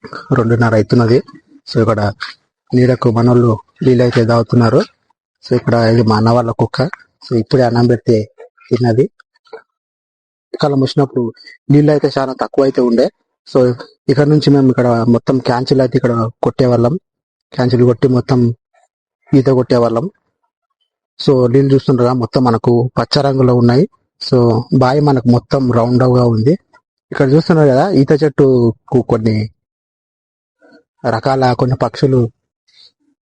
2:30 అవుతున్నది. సో ఇక్కడ నీడకు మనోళ్ళు నీళ్ళైతే తాగుతున్నారు. సో ఇక్కడ ఇది మా అన్న వాళ్ళ కుక్క. సో ఇప్పుడే అన్నం పెడితే తిన్నది. కాలం వచ్చినప్పుడు నీళ్ళు అయితే చాలా తక్కువ అయితే ఉండే. సో ఇక్కడ నుంచి మేము ఇక్కడ మొత్తం క్యాన్సిల్ అయితే ఇక్కడ కొట్టేవాళ్ళం. క్యాన్సిల్ కొట్టి మొత్తం ఈత కొట్టేవాళ్ళం. సో నీళ్ళు చూస్తుండగా మొత్తం మనకు పచ్చ రంగులో ఉన్నాయి. సో బావి మనకు మొత్తం రౌండ్ గా ఉంది. ఇక్కడ చూస్తున్నారు కదా, ఈత చెట్టుకు కొన్ని రకాల కొన్ని పక్షులు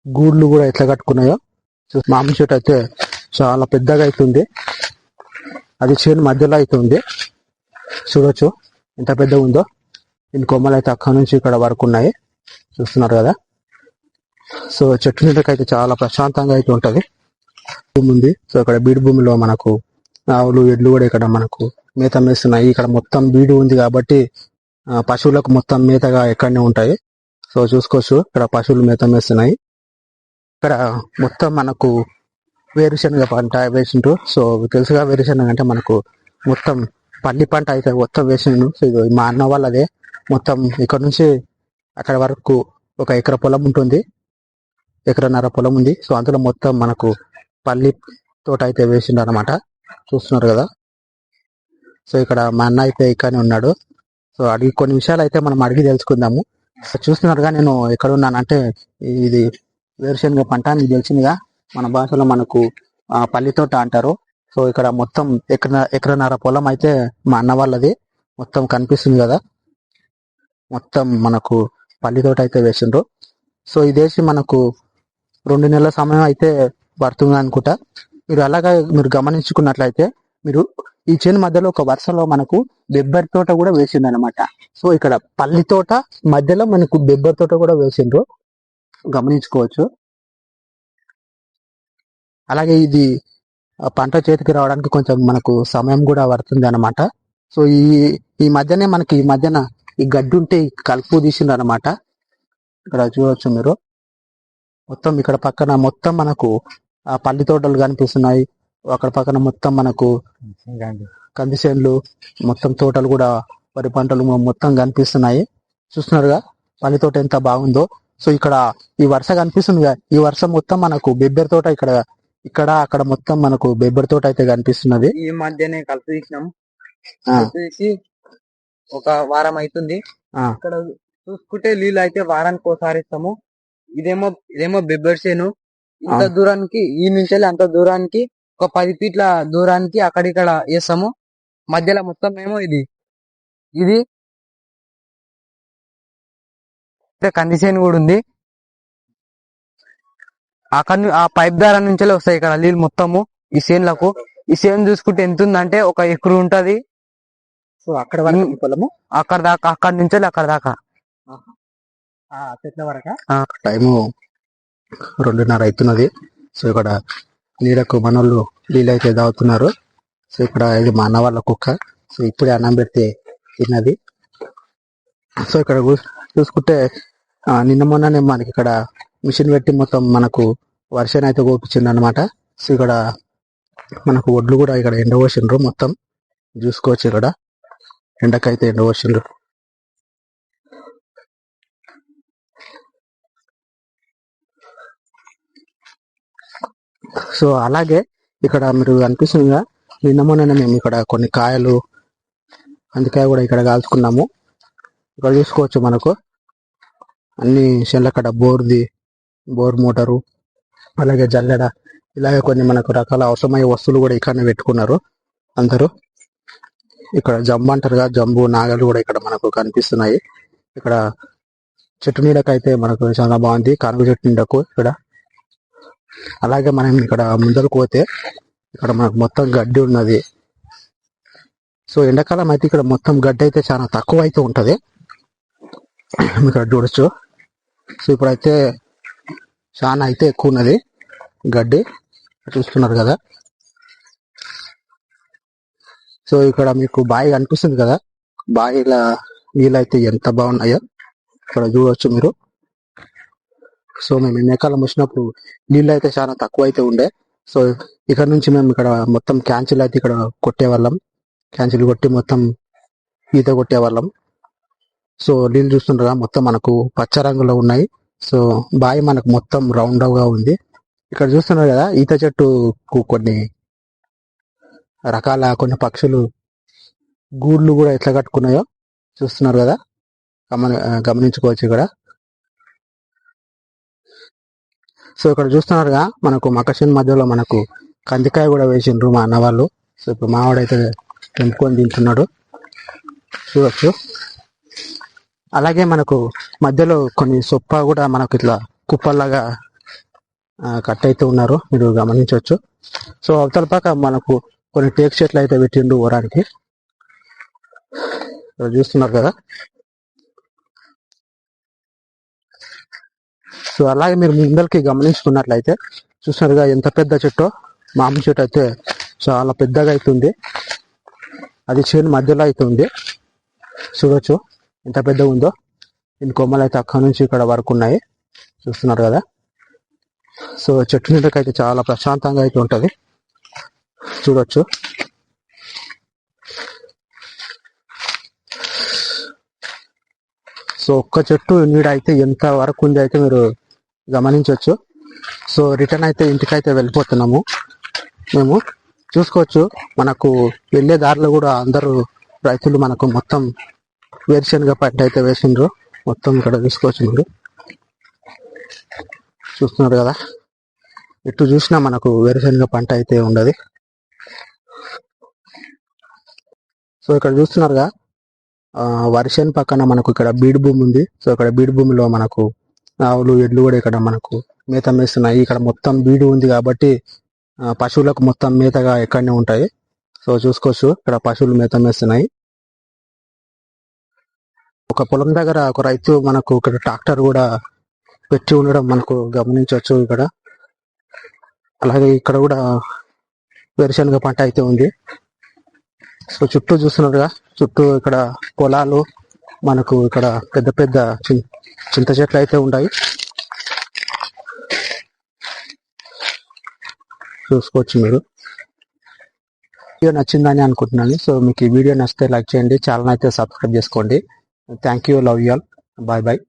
గూడ్లు కూడా ఎట్లా కట్టుకున్నాయో. సో మామిడి చెట్టు అయితే చాలా పెద్దగా అవుతుంది. అది చేను మధ్యలో అయితే ఉంది. చూడొచ్చు ఎంత పెద్దగా ఉందో. దీని కొమ్మలు అయితే అక్కడ నుంచి ఇక్కడ వరకు ఉన్నాయి. చూస్తున్నారు కదా. సో చెట్టు నీడకైతే చాలా ప్రశాంతంగా అయితే ఉంటది. భూమి ఉంది. సో ఇక్కడ బీడు భూమిలో మనకు ఆవులు ఎడ్లు కూడా ఇక్కడ మనకు మేత మేస్తున్నాయి. ఇక్కడ మొత్తం బీడు ఉంది కాబట్టి పశువులకు మొత్తం మేతగా ఎక్కడనే ఉంటాయి. సో చూసుకోవచ్చు ఇక్కడ పశువులు మేత మేస్తున్నాయి. ఇక్కడ మొత్తం మనకు వేరుశనగ పంట వేసిండ్రు. సో తెలుసుగా వేరుశనగ అంటే మనకు మొత్తం పల్లి పంట అయితే మొత్తం వేసిండ్రు. సో ఇది మా అన్న వాళ్ళదే. మొత్తం ఇక్కడ నుంచి అక్కడ వరకు 1 ఎకరా పొలం ఉంటుంది. 1.5 ఎకరా పొలం ఉంది. సో అందులో మొత్తం మనకు పల్లి తోట అయితే వేసిండు అనమాట. చూస్తున్నారు కదా. సో ఇక్కడ మా అన్న అయితే ఇక్కడనే ఉన్నాడు. సో అడిగి కొన్ని విషయాలు అయితే మనం అడిగి తెలుసుకుందాము. సో చూస్తున్నారుగా నేను ఎక్కడ ఉన్నానంటే ఇది వేరుశనగ పంట అని తెలిసిందిగా. మన భాషలో మనకు పల్లి తోట అంటారు. సో ఇక్కడ మొత్తం 1.5 ఎకరా పొలం అయితే మా అన్న వాళ్ళది. మొత్తం కనిపిస్తుంది కదా, మొత్తం మనకు పల్లి తోట అయితే వేసిండ్రు. సో ఇదేసి మనకు 2 నెలల సమయం అయితే పడుతుంది అనుకుంటా. మీరు అలాగా మీరు గమనించుకున్నట్లయితే మీరు ఈ చేను మధ్యలో ఒక వరుసలో మనకు బెబ్బరి తోట కూడా వేసిండు అనమాట. సో ఇక్కడ పల్లి తోట మధ్యలో మనకు బెబ్బరి తోట కూడా వేసిండ్రు, గమనించుకోవచ్చు. అలాగే ఇది పంట చేతికి రావడానికి కొంచెం మనకు సమయం కూడా పడుతుంది అనమాట. సో ఈ మధ్యనే మనకి ఈ మధ్యన ఈ గడ్డి ఉంటే కలుపు తీసిండ్రు అనమాట. ఇక్కడ చూడవచ్చు మీరు. మొత్తం ఇక్కడ పక్కన మొత్తం మనకు పల్లి తోటలు కనిపిస్తున్నాయి. అక్కడ పక్కన మొత్తం మనకు కంది చేనులు, మొత్తం తోటలు కూడా వరి పంటలు మొత్తం కనిపిస్తున్నాయి. చూస్తున్నారుగా పల్లి తోట ఎంత బాగుందో. సో ఇక్కడ ఈ వరుస కనిపిస్తుంది. ఈ వరుస మొత్తం మనకు బెబ్బరి తోట. ఇక్కడ అక్కడ మొత్తం మనకు బెబ్బరి తోట అయితే కనిపిస్తున్నది. ఈ మధ్యనే కలుపు తీసినాం. తీసి 1 వారం అవుతుంది. ఇక్కడ చూసుకుంటే నీళ్ళు అయితే వారానికి ఒకసారి ఇస్తాము. ఇదేమో బెబ్బరి చేను. ఇంత దూరానికి ఈ నుంచి అంత దూరానికి ఒక 10 ఫీట్ల దూరానికి అక్కడిక్కడ వేస్తాము. మధ్యలో మొత్తం ఏమో ఇది కంది చేను కూడా ఉంది. ఆ పైప్ ద్వారా నుంచే వస్తాయి ఇక్కడ నీళ్ళు మొత్తము ఈ చేనులకు. ఈ చేను చూసుకుంటే ఎంత ఉందంటే 1 ఎకరు ఉంటది. సో అక్కడ వరకు పొలము, అక్కడ దాకా, అక్కడ నుంచి అక్కడ దాకా చెట్ల వరకు. టైము 2:30 అవుతున్నది. సో ఇక్కడ నీడకు మనోళ్ళు నీళ్ళైతే తాగుతున్నారు. సో ఇక్కడ ఇది మా అన్న వాళ్ళ కుక్క. సో ఇప్పుడే అన్నం పెడితే తిన్నది. సో ఇక్కడ చూసుకుంటే నిన్న మొన్ననే మనకి ఇక్కడ మిషన్ పెట్టి మొత్తం మనకు వర్షాన్ని అయితే కోపించింది అనమాట. సో ఇక్కడ మనకు ఒడ్లు కూడా ఇక్కడ ఎండబోసిండ్రు. మొత్తం చూసుకోవచ్చు, ఇక్కడ ఎండకైతే ఎండబోసిండ్రు. సో అలాగే ఇక్కడ మీరు అనిపిస్తుందిగా, నిన్న మొన్న మేము ఇక్కడ కొన్ని కాయలు, అందుకాయ కూడా ఇక్కడ కాల్చుకున్నాము. ఇక్కడ చూసుకోవచ్చు మనకు అన్ని చెల్లకడ బోర్ మోటారు, అలాగే జల్లెడ, ఇలాగే కొన్ని మనకు రకాల అవసరమయ్యే వస్తువులు కూడా ఇక్కడనే పెట్టుకున్నారు అందరూ. ఇక్కడ జంబు అంటారుగా, జంబు నాగలు కూడా ఇక్కడ మనకు కనిపిస్తున్నాయి. ఇక్కడ చెట్టు నీడకైతే మనకు చాలా బాగుంది, కనుగ చెట్టు నీడకు ఇక్కడ. అలాగే మనం ఇక్కడ ముందరకు పోతే ఇక్కడ మనకు మొత్తం గడ్డి ఉన్నది. సో ఎండాకాలం అయితే ఇక్కడ మొత్తం గడ్డి అయితే చాలా తక్కువ అయితే ఉంటది, ఇక్కడ చూడొచ్చు. సో ఇప్పుడైతే చాలా అయితే ఎక్కువ ఉన్నది గడ్డి, చూస్తున్నారు కదా. సో ఇక్కడ మీకు బావి కనిపిస్తుంది కదా, బావిల నీళ్ళు అయితే ఎంత బాగున్నాయో ఇక్కడ చూడవచ్చు మీరు. సో మేము ఎండాకాలం వచ్చినప్పుడు నీళ్ళు అయితే చాలా తక్కువ అయితే ఉండే. సో ఇక్కడ నుంచి మేము ఇక్కడ మొత్తం క్యాన్సిల్ అయితే ఇక్కడ కొట్టేవాళ్ళం. క్యాన్సిల్ కొట్టి మొత్తం ఈత కొట్టేవాళ్ళం. సో నీళ్ళు చూస్తుండగా మొత్తం మనకు పచ్చ రంగులో ఉన్నాయి. సో బావి మనకు మొత్తం రౌండ్ గా ఉంది. ఇక్కడ చూస్తున్నారు కదా ఈత చెట్టుకు కొన్ని రకాల కొన్ని పక్షులు గూడ్లు కూడా ఎట్లా కట్టుకున్నాయో చూస్తున్నారు కదా, గమనించుకోవచ్చు ఇక్కడ. సో ఇక్కడ చూస్తున్నారుగా మనకు మకషన్ మధ్యలో మనకు కందికాయ కూడా వేసిండ్రు మా అన్న వాళ్ళు. సో ఇప్పుడు మావాడైతే తెంపుకొని తింటున్నాడు చూడొచ్చు. అలాగే మనకు మధ్యలో కొన్ని సొప్ప కూడా మనకు ఇట్లా కుప్పల్లాగా కట్ అయితే ఉన్నారు, మీరు గమనించవచ్చు. సో అవతల పక్క మనకు కొన్ని టేక్ చెట్లు అయితే పెట్టిండు ఊరానికి, చూస్తున్నారు కదా. సో అలాగే మీరు ముందరికి గమనించుకున్నట్లయితే చూస్తున్నారుగా ఎంత పెద్ద చెట్టు, మామిడి చెట్టు అయితే చాలా పెద్దగా అవుతుంది. అది చేను మధ్యలో అయితే ఉంది, చూడొచ్చు ఎంత పెద్దగా ఉందో. దీని కొమ్మలు అయితే అక్కడ నుంచి ఇక్కడ వరకు ఉన్నాయి, చూస్తున్నారు కదా. సో చెట్టు నీడకైతే చాలా ప్రశాంతంగా అయితే ఉంటది, చూడొచ్చు. సో ఒక్క చెట్టు నీడ అయితే ఎంత వరకు ఉంది అయితే మీరు గమనించవచ్చు. సో రిటర్న్ అయితే ఇంటికైతే వెళ్ళిపోతున్నాము మేము. చూసుకోవచ్చు మనకు వెళ్ళే దారిలో కూడా అందరూ రైతులు మనకు మొత్తం వేరుశనగ పంట అయితే వేసిండ్రు, మొత్తం ఇక్కడ చూసుకోవచ్చు మీరు, చూస్తున్నారు కదా. ఎటు చూసినా మనకు వేరుశనగ పంట అయితే ఉండదు. సో ఇక్కడ చూస్తున్నారుగా వర్షం పక్కన మనకు ఇక్కడ బీడు భూమి ఉంది. సో ఇక్కడ బీడు భూమిలో మనకు ఆవులు ఎడ్లు కూడా ఇక్కడ మనకు మేత మేస్తున్నాయి. ఇక్కడ మొత్తం బీడు ఉంది కాబట్టి పశువులకు మొత్తం మేతగా ఎక్కడనే ఉంటాయి. సో చూసుకోవచ్చు ఇక్కడ పశువులు మేత మేస్తున్నాయి. ఒక పొలం దగ్గర ఒక రైతు మనకు ఇక్కడ ట్రాక్టర్ కూడా పెట్టి ఉండడం మనకు గమనించవచ్చు ఇక్కడ. అలాగే ఇక్కడ కూడా వేరుశనగ పంట అయితే ఉంది. సో చుట్టూ చూస్తున్నారుగా, చుట్టూ ఇక్కడ పొలాలు, మనకు ఇక్కడ పెద్ద పెద్ద చింత చెట్లు అయితే ఉన్నాయి, చూసుకోవచ్చు మీరు. వీడియో నచ్చిందని అనుకుంటున్నాను. సో మీకు ఈ వీడియో నచ్చితే లైక్ చేయండి, ఛానల్ అయితే సబ్స్క్రైబ్ చేసుకోండి. Thank you, love you all, bye bye.